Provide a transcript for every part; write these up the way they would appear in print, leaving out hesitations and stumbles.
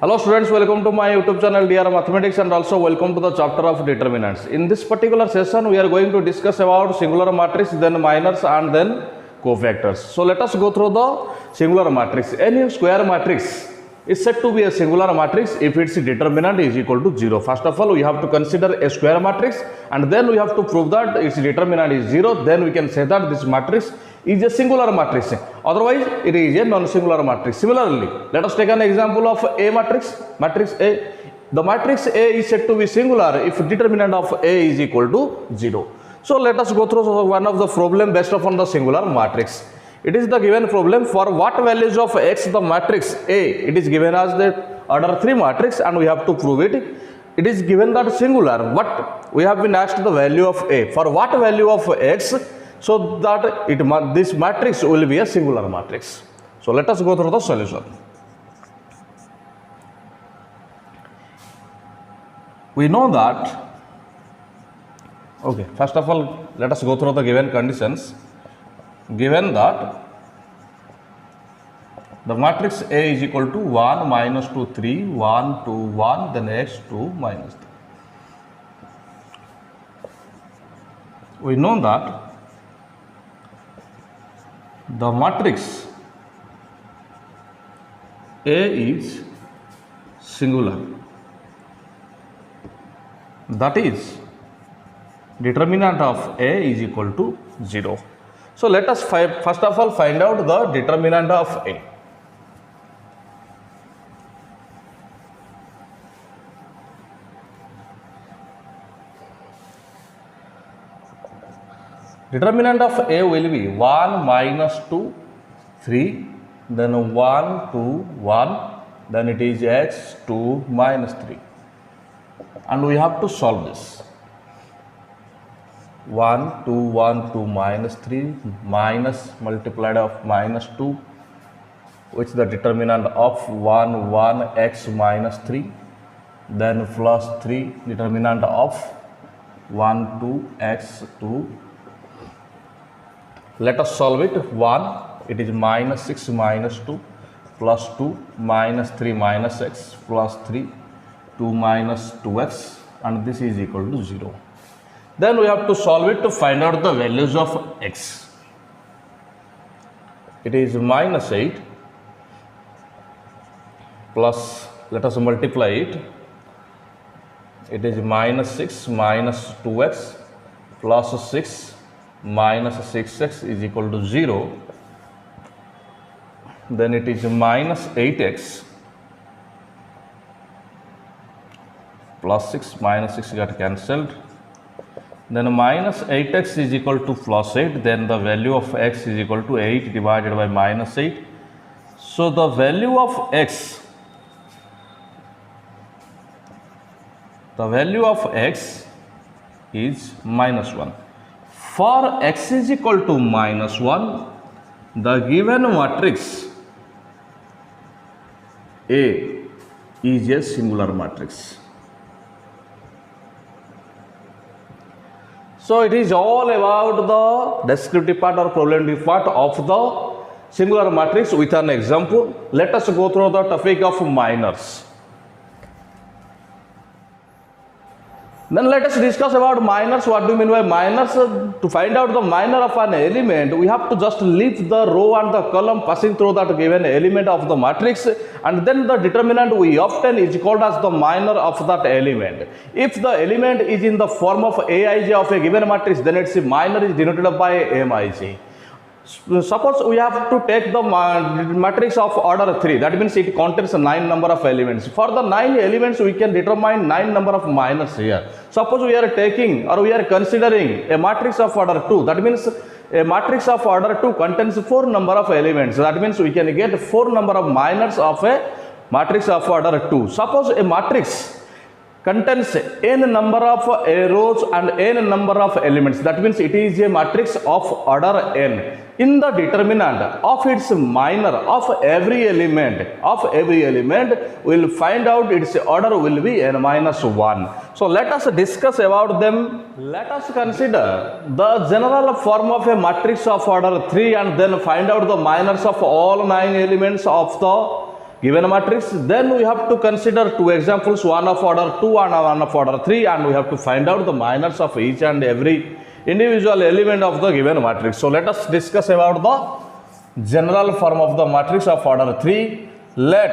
Hello students, welcome to my YouTube channel DR Mathematics and also welcome to the chapter of determinants. In this particular session, we are going to discuss about singular matrix, then minors and then cofactors. So let us go through the singular matrix. Any square matrix is said to be a singular matrix if its determinant is equal to 0. First of all, we have to consider a square matrix and then we have to prove that its determinant is 0. Then we can say that this matrix is a singular matrix. Otherwise, it is a non-singular matrix. Similarly, let us take an example of A matrix. Matrix A. The matrix A is said to be singular if determinant of A is equal to 0. So let us go through one of the problem based upon the singular matrix. It is the given problem for what values of X the matrix A. It is given as the order 3 matrix and we have to prove it. It is given that singular, but we have been asked the value of A. For what value of X? So that this matrix will be a singular matrix. So let us go through the solution. We know that, okay, first of all, let us go through the given conditions. Given that the matrix A is equal to 1, minus 2, 3, 1, 2, 1, then X 2, minus 3. We know that the matrix A is singular, that is determinant of A is equal to 0. So let us first of all find out the determinant of A. Determinant of A will be 1, minus 2, 3, then 1, 2, 1, then it is X 2, minus 3. And we have to solve this. 1, 2, 1, 2, minus 3, minus multiplied of minus 2, which is the determinant of 1, 1, X minus 3, then plus 3, determinant of 1, 2, X 2. Let us solve it. 1, it is minus 6 minus 2 plus 2 minus 3 minus x plus 3 2 minus 2x and this is equal to 0. Then we have to solve it to find out the values of x. It is minus 8 plus, let us multiply it. It is minus 6 minus 2x plus 6 minus 6x is equal to 0. Then it is minus 8x plus 6 minus 6 got cancelled. Then minus 8x is equal to plus 8. Then the value of x is equal to 8 divided by minus 8. So the value of x, is minus 1. For x is equal to minus 1, the given matrix A is a singular matrix. So it is all about the descriptive part or problematic part of the singular matrix with an example. Let us go through the topic of minors. Then let us discuss about minors. What do you mean by minors? To find out the minor of an element, we have to just leave the row and the column passing through that given element of the matrix, and then the determinant we obtain is called as the minor of that element. If the element is in the form of Aij of a given matrix, then its minor is denoted by Mij. Suppose we have to take the matrix of order 3, that means it contains 9 number of elements. For the 9 elements, we can determine 9 number of minors here. Suppose we are taking or we are considering a matrix of order 2, that means a matrix of order 2 contains 4 number of elements. That means we can get 4 number of minors of a matrix of order 2. Suppose a matrix contains n number of rows and n number of elements, that means it is a matrix of order n. In the determinant of its minor of every element, we will find out its order will be n minus 1. So let us discuss about them. Let us consider the general form of a matrix of order 3 and then find out the minors of all 9 elements of the given matrix. Then we have to consider two examples, one of order 2 and one of order 3, and we have to find out the minors of each and every individual element of the given matrix. So let us discuss about the general form of the matrix of order 3. Let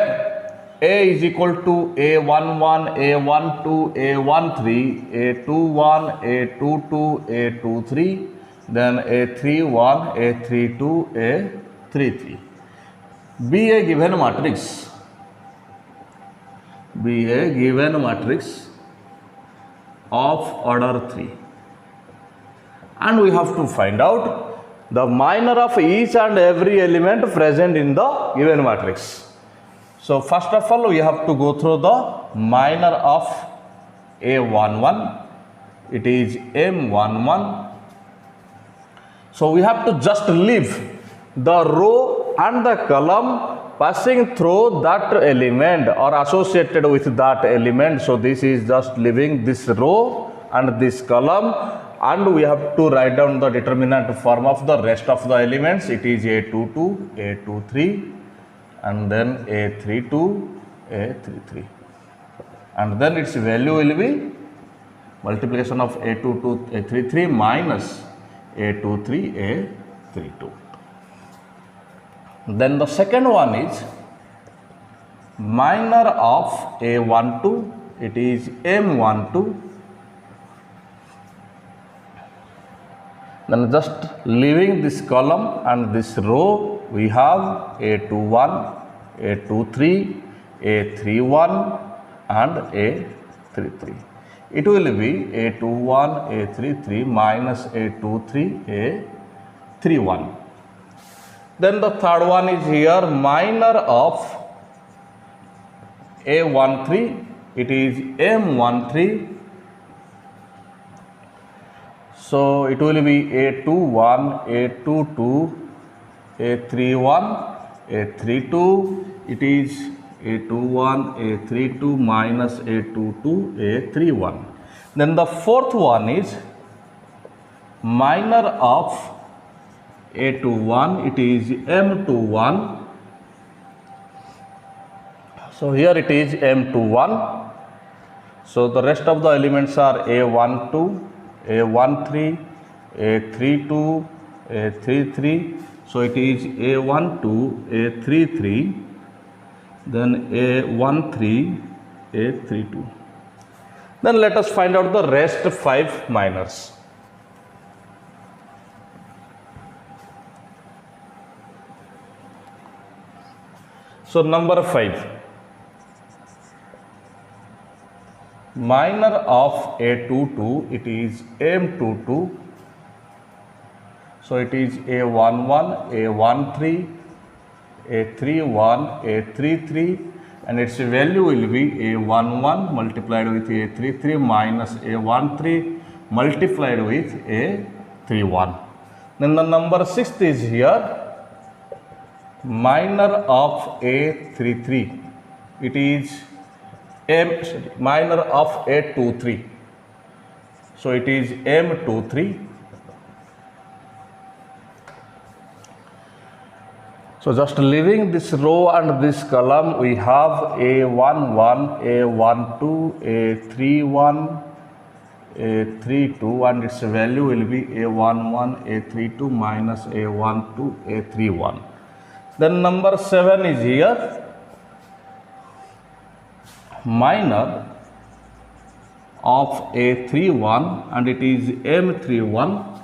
A is equal to A11, A12, A13, A21, A22, A23, then A31, A32, A33. Be a given matrix. Be a given matrix of order 3. And we have to find out the minor of each and every element present in the given matrix. So first of all, we have to go through the minor of A11. It is M11. So we have to just leave the row and the column passing through that element or associated with that element. So this is just leaving this row and this column, and we have to write down the determinant form of the rest of the elements. It is A22, A23, and then A32, A33, and then its value will be multiplication of A22, A33 minus A23, A32. Then the second one is minor of A12. It is M12. Then just leaving this column and this row, we have A21, A23, A31 and A33. It will be A21, A33 minus A23, A31. Then the third one is here, minor of A13. It is M13. So it will be A21, A22, A31, A32. It is A21, A32 minus A22, A31. Then the fourth one is minor of A21. It is M21. So here it is M21. So the rest of the elements are A12, A13, A32, A33. So it is A12, A33, then A13, A32. Then let us find out the rest 5 minors. So number 5, minor of A22, it is M22. So it is A11, A13, A31, A33, and its value will be A11 multiplied with A33 minus A13 multiplied with A31. Then the number 6 is here, minor of A33. It is minor of A23. So it is M23. So just leaving this row and this column, we have A11, A12, A31, A32, and its value will be A11, A32 minus A12, A31. Then number 7 is here, minor of A31, and it is M31.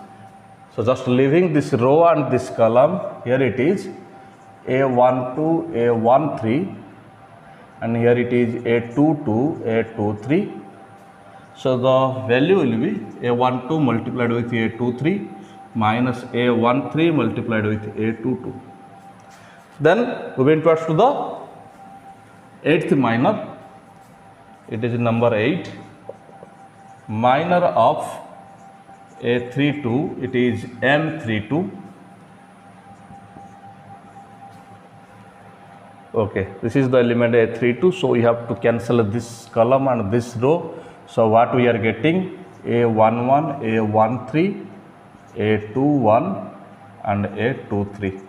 So just leaving this row and this column, here it is A12, A13, and here it is A22, A23. So the value will be A12 multiplied with A23 minus A13 multiplied with A22. Then we went towards to the 8th minor. It is number 8, minor of A32. It is M32. Okay, this is the element A32, so we have to cancel this column and this row. So what we are getting, A11, A13, A21 and A23.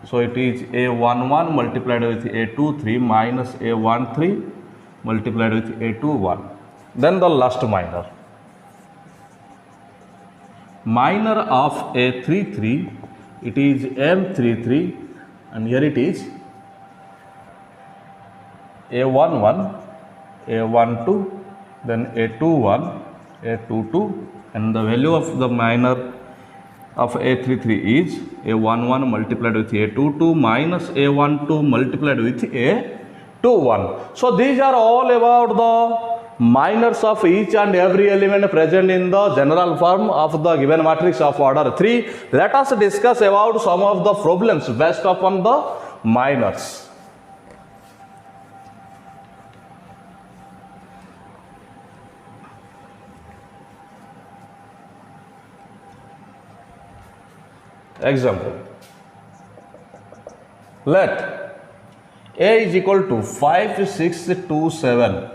So it is A11 multiplied with A23 minus A13 multiplied with A21. Then the last minor. Minor of A33, it is M33, and here it is A11, A12, then A21, A22, and the value of the minor of A33 is A11 multiplied with A22 minus A12 multiplied with A21. So these are all about the minors of each and every element present in the general form of the given matrix of order 3. Let us discuss about some of the problems based upon the minors. Example, let A is equal to 5, 6, 2, 7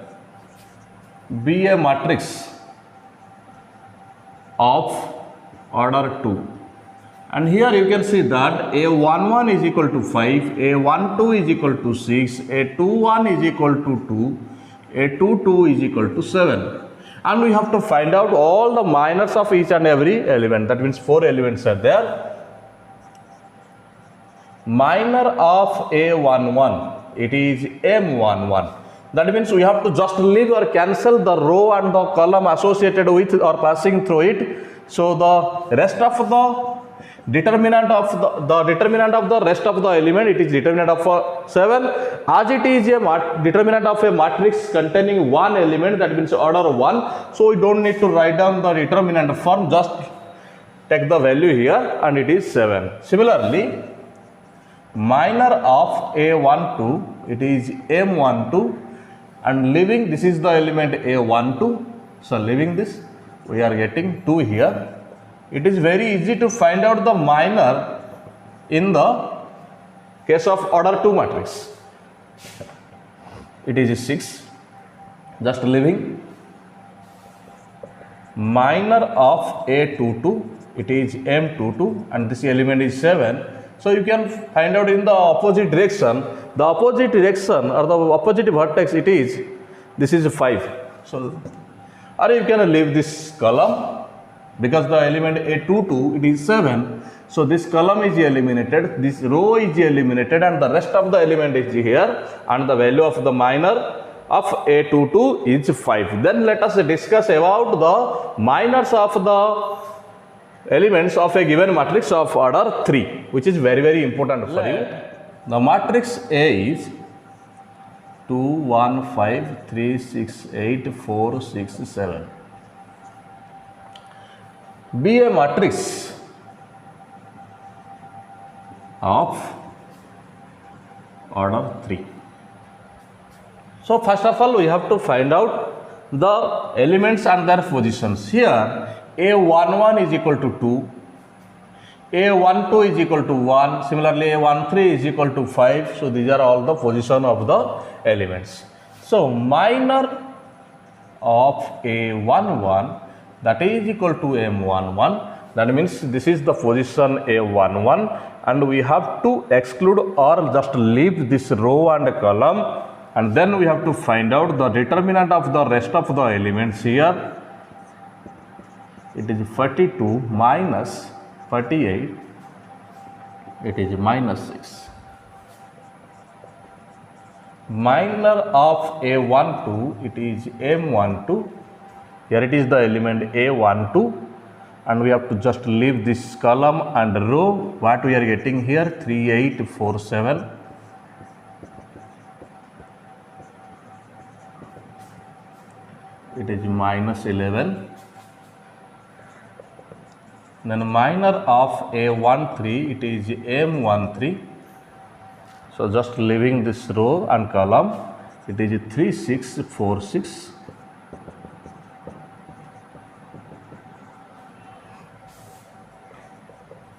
be a matrix of order 2, and here you can see that A11 is equal to 5, A12 is equal to 6, A21 is equal to 2, A22 is equal to 7, and we have to find out all the minors of each and every element. That means 4 elements are there. Minor of A11, it is M11. That means we have to just leave or cancel the row and the column associated with or passing through it. So the rest of the determinant of the determinant of the rest of the element, it is determinant of 7. As it is a determinant of a matrix containing one element, that means order 1. So we don't need to write down the determinant form, just take the value here and it is 7. Similarly, minor of A12, it is M12, and leaving this is the element A12. So leaving this, we are getting 2 here. It is very easy to find out the minor in the case of order 2 matrix. It is 6. Just leaving minor of A22, it is M22, and this element is 7. So you can find out in the opposite direction. The opposite direction or the opposite vertex, it is, this is 5. So, or you can leave this column because the element A22, it is 7. So this column is eliminated, this row is eliminated, and the rest of the element is here, and the value of the minor of A22 is 5. Then let us discuss about the minors of the elements of a given matrix of order 3, which is very important for you. The matrix A is 2, 1, 5, 3, 6, 8, 4, 6, 7. Be a matrix of order 3. So first of all, we have to find out the elements and their positions. Here A11 is equal to 2, A12 is equal to 1, similarly A13 is equal to 5. So these are all the position of the elements. So minor of A11, that is equal to M11. That means this is the position A11, and we have to exclude or just leave this row and column, and then we have to find out the determinant of the rest of the elements. Here it is 42 minus 48, it is minus 6. Minor of A12, it is M12. Here it is the element A12, and we have to just leave this column and row. What we are getting here, 3, 8, 4, 7. It is minus 11. Then minor of A13, it is M13. So just leaving this row and column, it is 3, 6, 4, 6.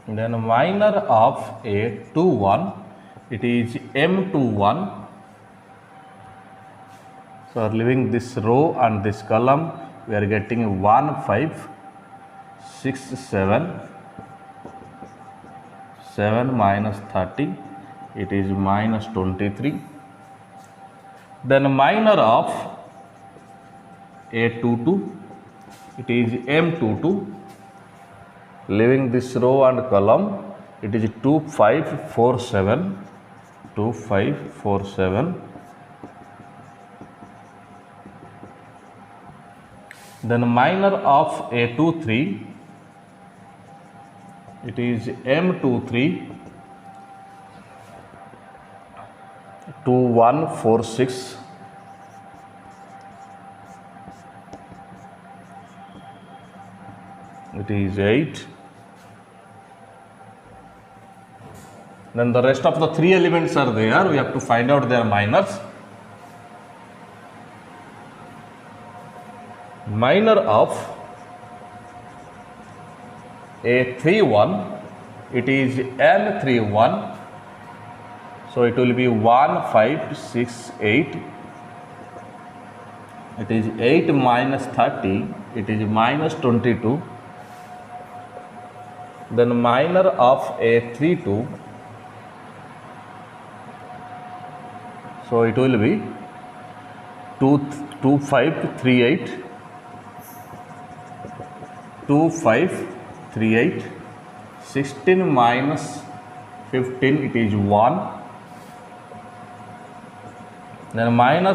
Then minor of A21, it is M21. So leaving this row and this column, we are getting 1, 5, 6, 7, 7 minus 30, it is minus 23. Then minor of A22, it is M22. Leaving this row and column, it is 2547, 2547. Then minor of A23, it is M23, 2146. It is 8. Then the rest of the 3 elements are there. We have to find out their minors. Minor of A31, it is N31. So it will be 1568. It is 8 minus 30, it is minus 22. Then minor of A32, so it will be 2538, 2538. 16 minus 15, it is 1. Then minor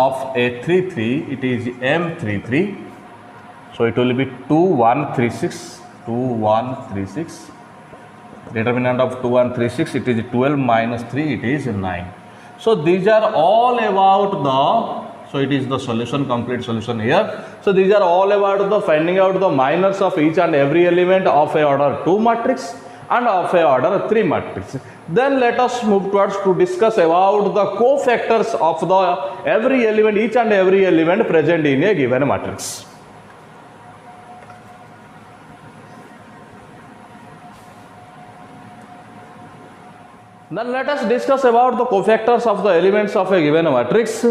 of A33, it is M33. So it will be 2136, 2136. Determinant of 2136, it is 12 minus 3, it is 9. So these are all about the, so it is the solution, complete solution here. So these are all about the finding out the minors of each and every element of a order 2 matrix and of a order 3 matrix. Then let us move towards to discuss about the cofactors of the every element, each and every element present in a given matrix. Then let us discuss about the cofactors of the elements of a given matrix.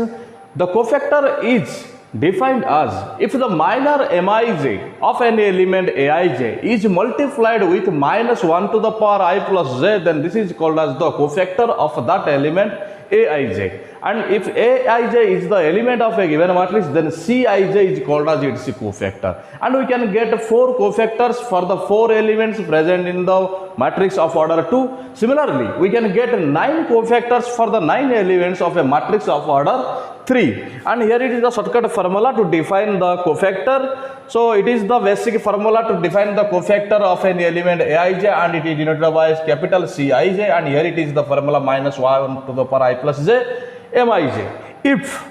The cofactor is defined as if the minor mij of an element aij is multiplied with minus 1 to the power I plus j, then this is called as the cofactor of that element aij. And if aij is the element of a given matrix, then cij is called as its cofactor. And we can get 4 cofactors for the 4 elements present in the matrix of order 2. Similarly, we can get 9 cofactors for the 9 elements of a matrix of order 3. And here it is the shortcut formula to define the cofactor. So it is the basic formula to define the cofactor of an element aij, and it is denoted by capital Cij, and here it is the formula minus 1 to the power I plus j mij. If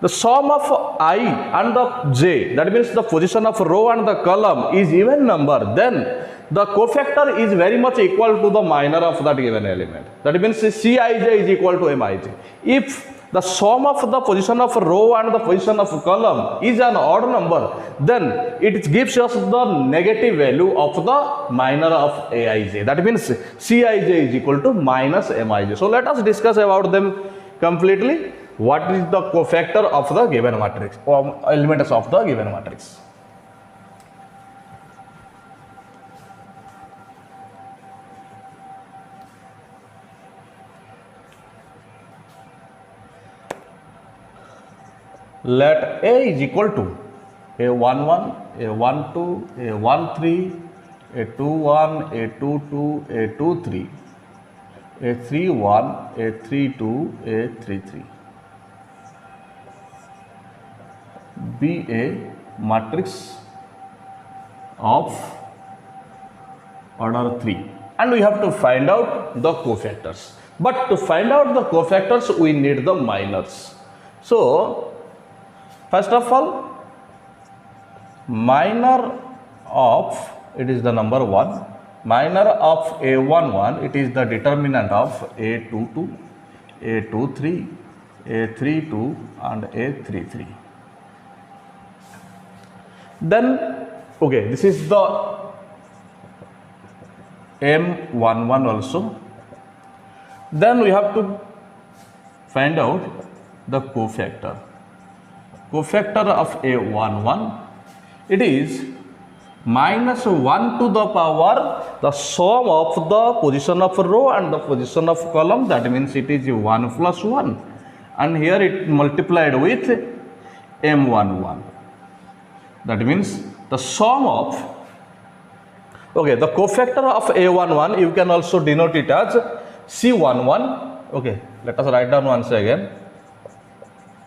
the sum of I and the j, that means the position of row and the column, is even number, then the cofactor is very much equal to the minor of that given element. That means Cij is equal to Mij. If the sum of the position of row and the position of column is an odd number, then it gives us the negative value of the minor of Aij. That means Cij is equal to minus Mij. So let us discuss about them completely. What is the cofactor of the given matrix, or elements of the given matrix? Let A is equal to A11, A12, A13, A21, A22, A23, A31, A32, A33. Be a matrix of order 3, and we have to find out the cofactors. But to find out the cofactors, we need the minors. So first of all, minor of, it is the number 1, minor of A11, it is the determinant of A22, A23, A32 and A33. Then okay, this is the M11 also. Then we have to find out the cofactor. Cofactor of A11, it is minus 1 to the power the sum of the position of row and the position of column, that means it is 1 plus 1, and here it multiplied with m11, that means the sum of, okay, the cofactor of a11 you can also denote it as c11. Okay, let us write down once again.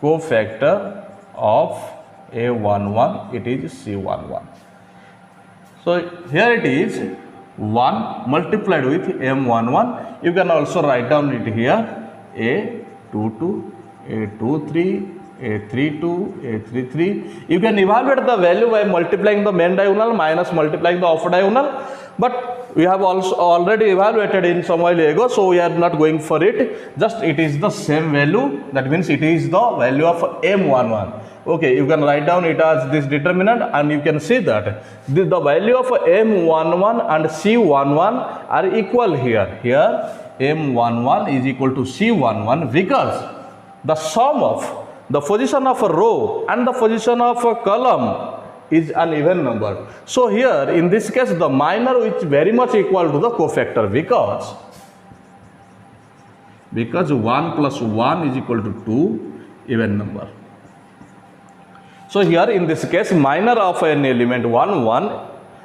Cofactor of a11, it is c11. So here it is 1 multiplied with m11. You can also write down it here a22, a23, a32, a33. You can evaluate the value by multiplying the main diagonal minus multiplying the off diagonal, but we have also already evaluated in some while ago, so we are not going for it. Just it is the same value, that means it is the value of m11. Okay, you can write down it as this determinant, and you can see that the value of m11 and c11 are equal here. Here m11 is equal to c11 because the sum of the position of a row and the position of a column is an even number. So here in this case the minor is very much equal to the cofactor because 1 plus 1 is equal to 2 even number. So here in this case minor of an element 1 1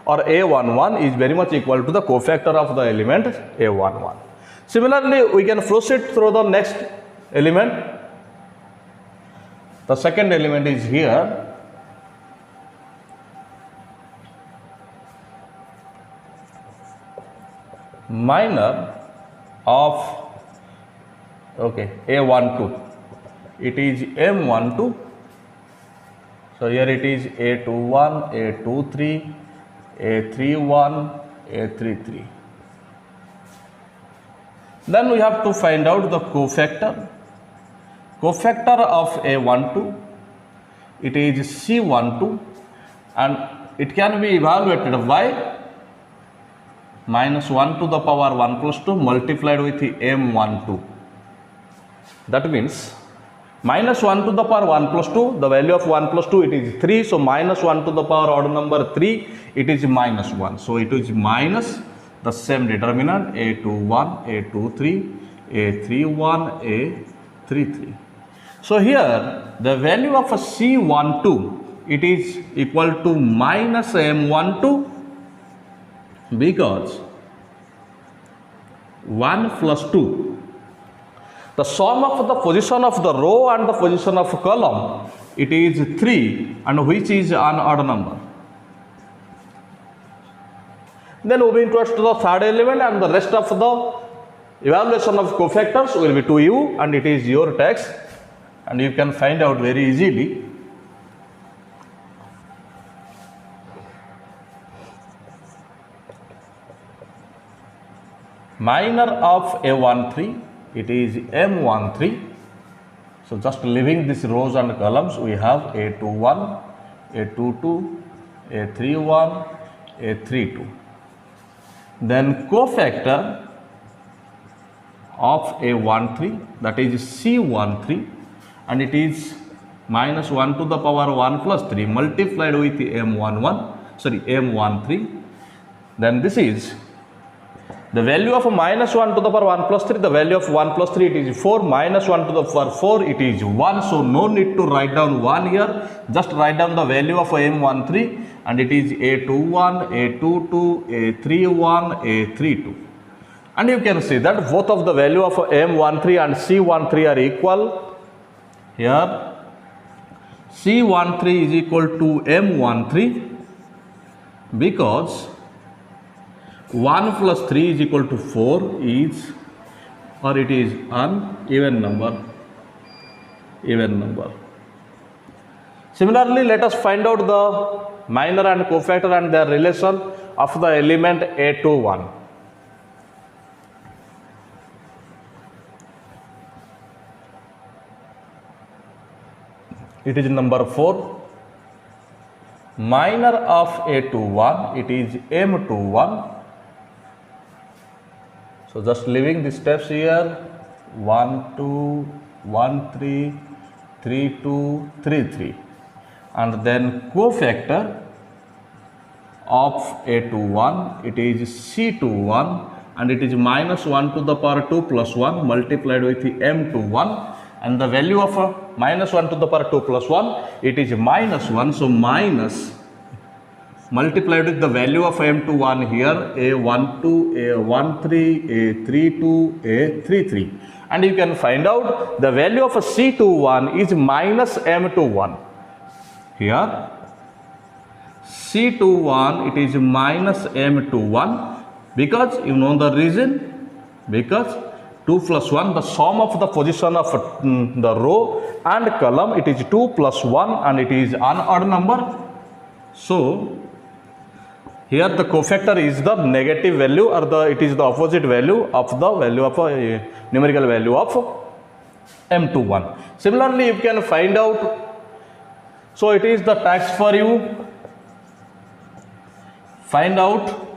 or a11 is very much equal to the cofactor of the element a11. Similarly we can proceed through the next element. The second element is here. Minor of, okay, a12, it is m12. So here it is a21, a23, a31, a33. Then we have to find out the cofactor. Cofactor of a12, it is c12, and it can be evaluated by minus 1 to the power 1 plus 2 multiplied with m12. That means minus 1 to the power 1 plus 2, the value of 1 plus 2 it is 3, so minus 1 to the power odd number 3, it is minus 1. So it is minus the same determinant a21, a23, a31, a33. So here the value of a c12, it is equal to minus m12 because 1 plus 2, the sum of the position of the row and the position of column, it is 3, and which is an odd number. Then moving towards to the third element, and the rest of the evaluation of cofactors will be to you, and it is your text, and you can find out very easily. Minor of a13, it is m13. So just leaving these rows and columns, we have a21, a22, a31, a32. Then cofactor of a13, that is c13, and it is minus 1 to the power 1 plus 3 multiplied with m13. Then this is the value of minus 1 to the power 1 plus 3, the value of 1 plus 3 it is 4, minus 1 to the power 4 it is 1, so no need to write down 1 here, just write down the value of m13, and it is a21, a22, a31, a32. And you can see that both of the value of m13 and c13 are equal. Here c13 is equal to m13 because 1 plus 3 is equal to 4 is, or it is an even number. Similarly, let us find out the minor and cofactor and their relation of the element a21. It is number 4. Minor of a21, it is m21. So just leaving the steps here, 1 2 1 3 3 2 3 3, and then cofactor of A21, it is C21, and it is minus 1 to the power 2 plus 1 multiplied with M21, and the value of minus 1 to the power 2 plus 1, it is minus 1, so minus multiplied with the value of M21 here, A12, A13, A32, A33, and you can find out the value of a C21 is minus M21. Here C21, it is minus M21, because you know the reason, because 2 plus 1, the sum of the position of the row and column, it is 2 plus 1 and it is an odd number. So here the cofactor is the negative value, or it is the opposite value of the value of numerical value of M21. Similarly, you can find out, so it is the task for you, find out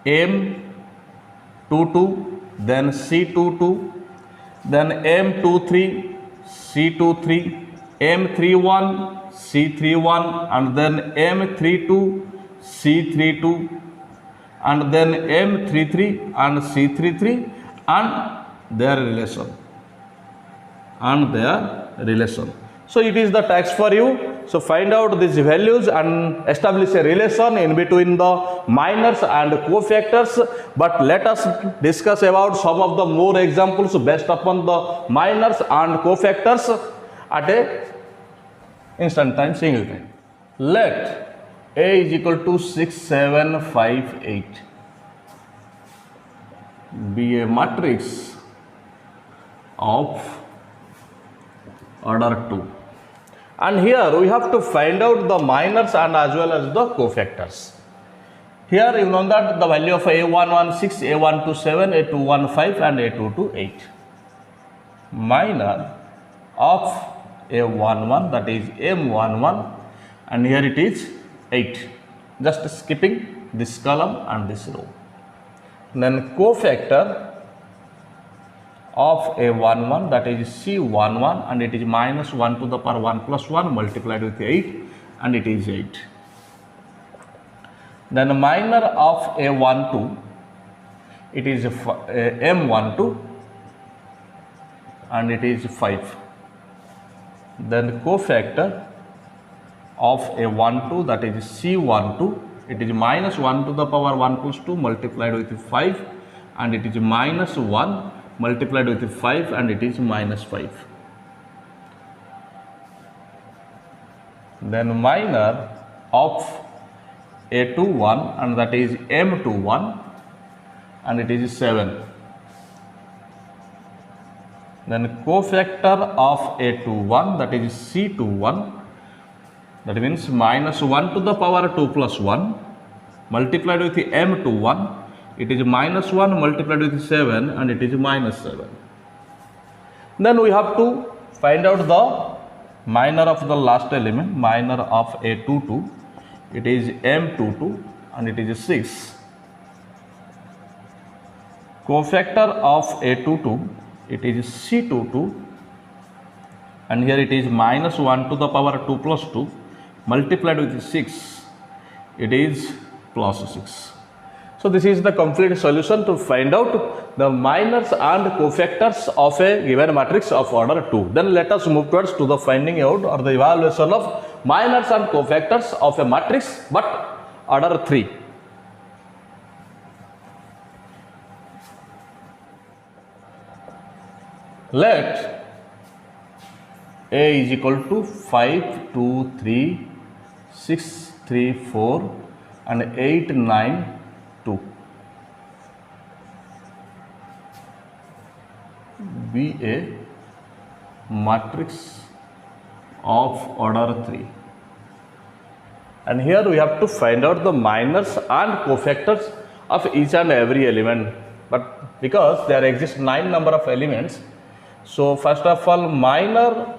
M22, then C22, then M23, C23, M31, C31, and then M32, C32, and then M33 and C33, and their relation. So it is the task for you. So find out these values and establish a relation in between the minors and cofactors. But let us discuss about some of the more examples based upon the minors and cofactors at a instant time, single time. Let A is equal to 6, 7, 5, 8 be a matrix of order 2. And here we have to find out the minors and as well as the cofactors. Here you know that the value of A116, A127, A215 and A228. Minor of A11, that is M11, and here it is 8. Just skipping this column and this row. Then cofactor of A11, that is C11, and it is minus 1 to the power 1 plus 1 multiplied with 8, and it is 8. Then minor of A12, it is M12, and it is 5. Then cofactor of A12, that is C12, it is minus 1 to the power 1 plus 2 multiplied with 5, and it is minus 1 multiplied with 5, and it is minus 5. Then minor of A21, and that is M21, and it is 7. Then cofactor of A21, that is C21, that means minus 1 to the power 2 plus 1 multiplied with M21, it is minus 1 multiplied with 7, and it is minus 7. Then we have to find out the minor of the last element, minor of A22, it is M22, and it is 6. Cofactor of A22, it is C22, and here it is minus 1 to the power 2 plus 2 multiplied with 6, it is plus 6. So this is the complete solution to find out the minors and cofactors of a given matrix of order 2. Then let us move towards to the finding out or the evaluation of minors and cofactors of a matrix but order 3. Let A is equal to 5, 2, 3, 6, 3, 4 and 8, 9, 2 be a matrix of order 3. And here we have to find out the minors and cofactors of each and every element, but because there exist 9 number of elements, so first of all minor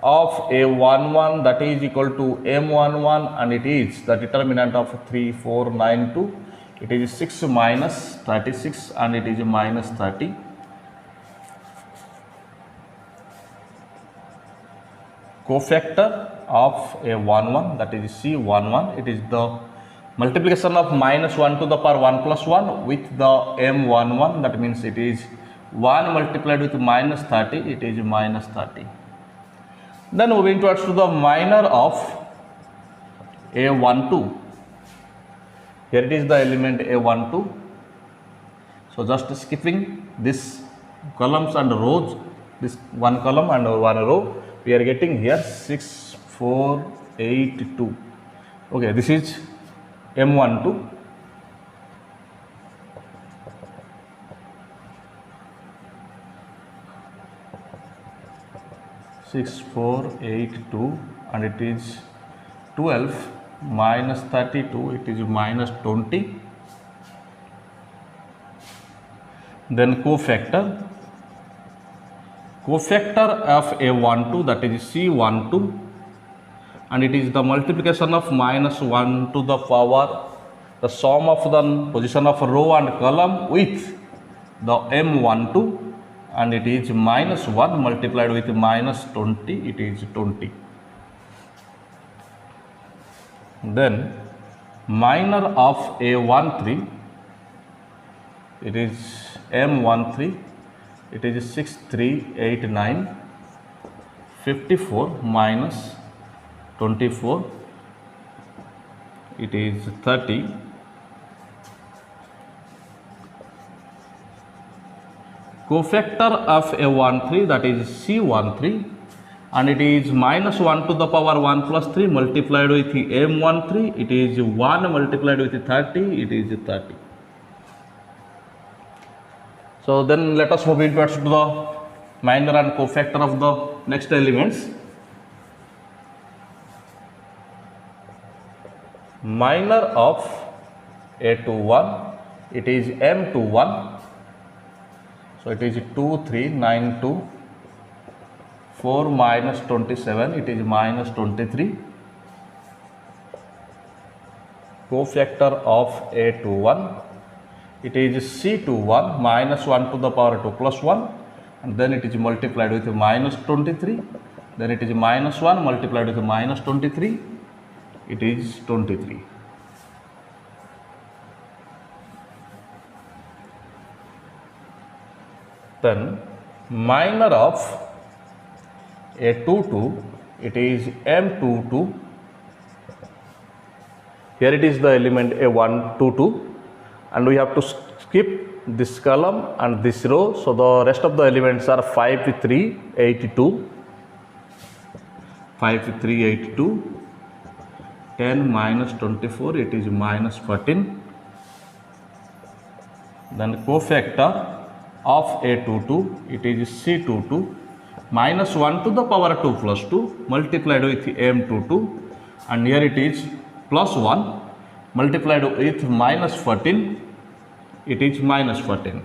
of A11, that is equal to M11, and it is the determinant of 3, 4, 9, 2. It is 6 minus 36 and it is minus 30. cofactor of a11, that is C11. It is the multiplication of minus 1 to the power 1 plus 1 with the M11, that means it is 1 multiplied with minus 30, it is minus 30. Then moving towards to the minor of A12. Here it is the element A12. So just skipping this columns and rows, this one column and one row, we are getting here 6, 4, 8, 2. Okay, this is M12. Six, 4, 8, 2, and it is 12 minus 32, it is minus 20. Then cofactor of A12, that is C12, and it is the multiplication of minus 1 to the power, the sum of the position of row and column with the M12, and it is minus 1 multiplied with minus 20, it is 20. Then minor of A13, it is M13, it is 6, 3, 8, 9, 54 minus 24, it is 30. Cofactor of A13, that is C13, and it is minus 1 to the power 1 plus 3 multiplied with M13, it is 1 multiplied with 30, it is 30. So then let us move towards to the minor and cofactor of the next elements. Minor of A21, it is M21. So it is 2, 3, 9, 2, 4 minus 27, it is minus 23. Cofactor of A21, it is C21 minus 1 to the power 2 plus 1, and then it is multiplied with minus 23, then it is minus 1 multiplied with minus 23, it is 23. Then minor of A22, it is M22. Here it is the element A122, and we have to skip this column and this row. So the rest of the elements are 5, 3, 82, 5, 3, 82, 10 minus 24, it is minus 14. Then cofactor of A22, it is C22 minus 1 to the power 2 plus 2 multiplied with M22, and here it is plus 1 multiplied with minus 14, it is minus 14.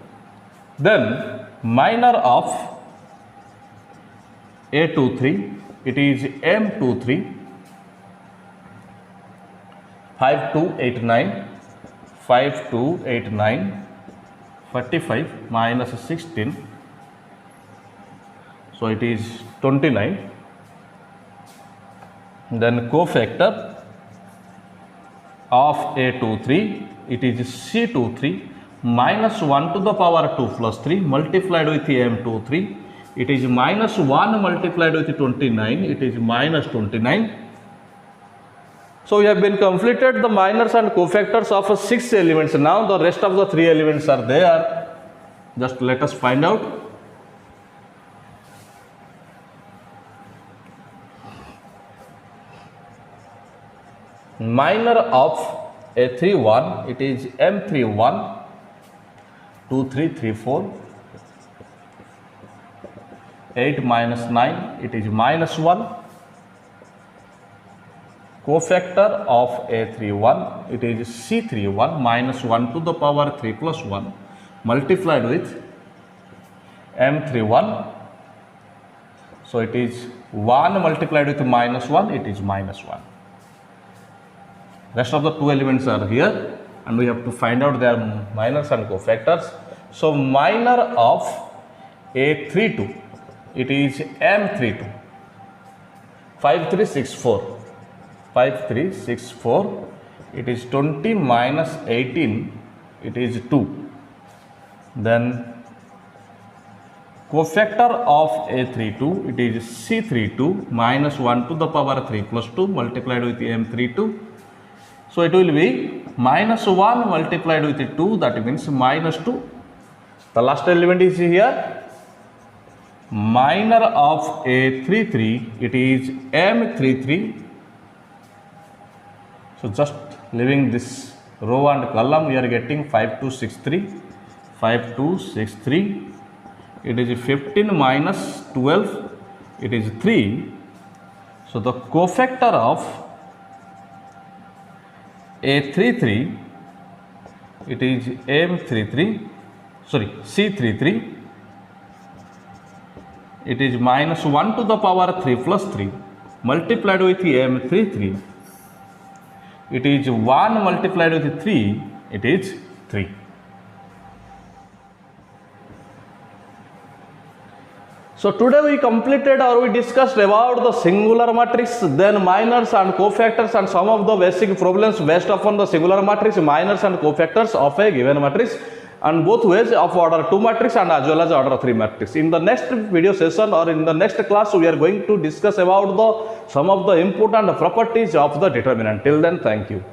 Then minor of A23, it is M23, 5, 2, 8, 9, 5, 2, 8, 9, 45 minus 16, so it is 29. Then cofactor of A23, it is C23 minus 1 to the power 2 plus 3 multiplied with M23, it is minus 1 multiplied with 29, it is minus 29. So we have been completed the minors and cofactors of 6 elements. Now the rest of the 3 elements are there. Just let us find out. Minor of A31, it is M31, 2, 3, 3, 4, 8 minus 9, it is minus 1. Cofactor of A31, it is C31 minus 1 to the power 3 plus 1 multiplied with M31. So it is 1 multiplied with minus 1, it is minus 1. Rest of the 2 elements are here, and we have to find out their minors and cofactors. So minor of A32, it is M32. 5364. 5364. It is 20 minus 18. It is 2. Then cofactor of A32, it is C32 minus 1 to the power 3 plus 2 multiplied with M32. So it will be minus 1 multiplied with 2, that means minus 2. The last element is here. Minor of A33, it is M33. So just leaving this row and column, we are getting 5263. 5263. It is 15 minus 12. It is 3. So the cofactor of A33, it is M33, sorry, C33. It is minus 1 to the power 3 plus 3 multiplied with M33. It is 1 multiplied with 3, it is 3. So today we completed or we discussed about the singular matrix, then minors and cofactors and some of the basic problems based upon the singular matrix, minors and cofactors of a given matrix, and both ways of order 2 matrix and as well as order 3 matrix. In the next video session or in the next class, we are going to discuss about some of the important properties of the determinant. Till then, thank you.